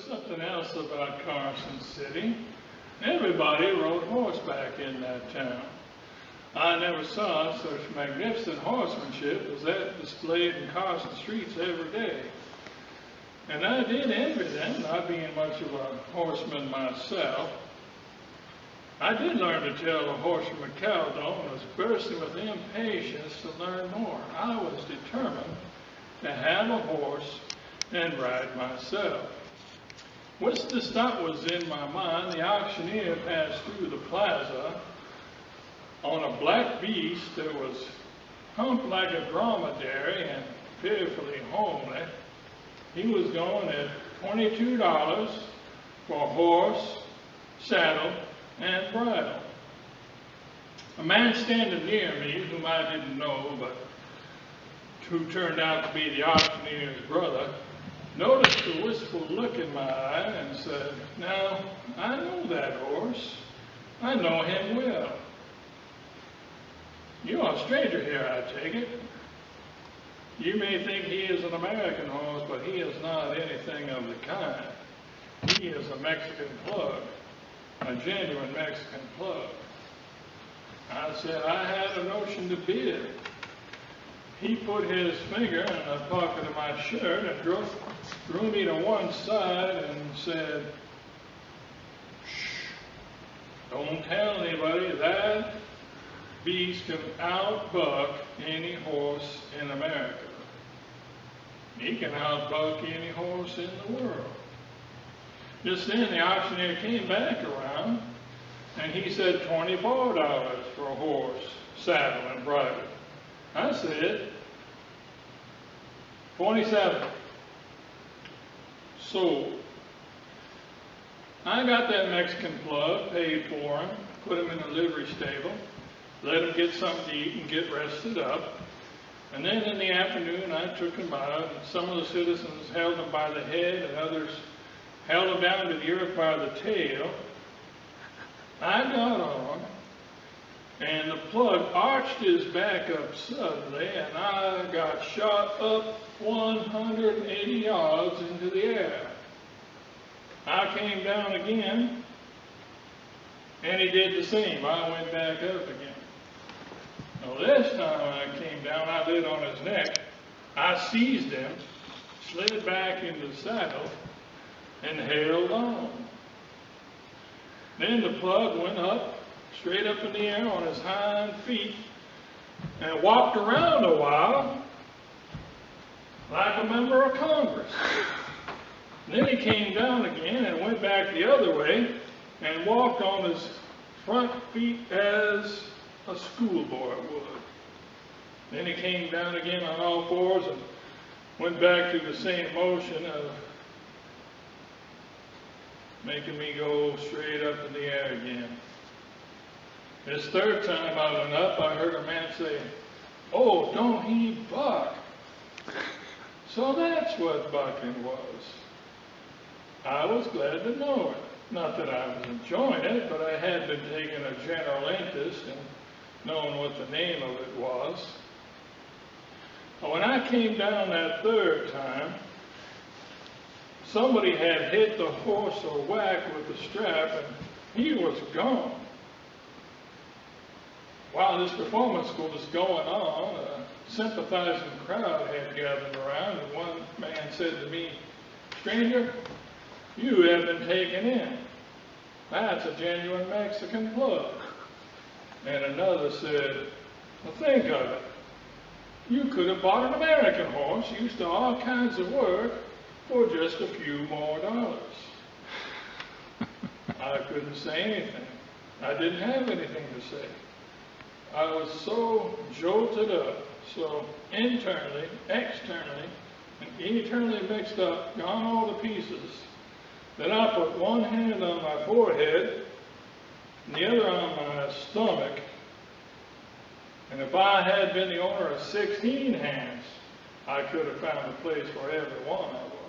something else about Carson City. Everybody rode horseback in that town. I never saw such magnificent horsemanship as that displayed in Carson streets every day. And I did envy them, not being much of a horseman myself. I did learn to tell the horseman McCaldon and was bursting with impatience to learn more. I was determined to have a horse and ride myself. Once this thought was in my mind, the auctioneer passed through the plaza on a black beast that was humped like a dromedary and fearfully homely. He was going at $22 for horse, saddle, and bridle. A man standing near me, whom I didn't know, but who turned out to be the auctioneer's brother, noticed a wistful look in my eye and said, "Now, I know that horse. I know him well." "You are a stranger here, I take it. You may think he is an American horse, but he is not anything of the kind. He is a Mexican plug, a genuine Mexican plug." I said I had a notion to bid. He put his finger in the pocket of my shirt and drew me to one side and said, "Shh, don't tell anybody that beast can outbuck any horse in America. He can outbuck any horse in the world." Just then the auctioneer came back around and he said $24 for a horse, saddle, and bridle. I said $27. Sold. I got that Mexican plug, paid for him, put him in a livery stable, let him get something to eat and get rested up. And then in the afternoon I took him out, and some of the citizens held him by the head and others held him down to the earth by the tail. I got on, and the plug arched his back up suddenly, and I got shot up 180 yards into the air. I came down again, and he did the same. I went back up again. Now this time when I came down, I lit on his neck. I seized him, slid back into the saddle, and held on. Then the plug went up, straight up in the air on his hind feet, and walked around a while like a member of Congress. Then he came down again and went back the other way and walked on his front feet as a schoolboy would. Then he came down again on all fours and went back to the same motion of making me go straight up in the air again. This third time I went up, I heard a man say, "Oh, don't he buck?" So that's what bucking was. I was glad to know it. Not that I was enjoying it, but I had been taking a general interest in knowing what the name of it was. But when I came down that third time, somebody had hit the horse a whack with the strap, and he was gone. While this performance was going on, a sympathizing crowd had gathered around, and one man said to me, "Stranger, you have been taken in. That's a genuine Mexican plug." And another said, "Well, think of it. You could have bought an American horse, used to all kinds of work, for just a few more dollars." I couldn't say anything. I didn't have anything to say. I was so jolted up, so internally, externally, and eternally mixed up, gone all to pieces, that I put one hand on my forehead and the other on my stomach, and if I had been the owner of 16 hands, I could have found a place for every one of them.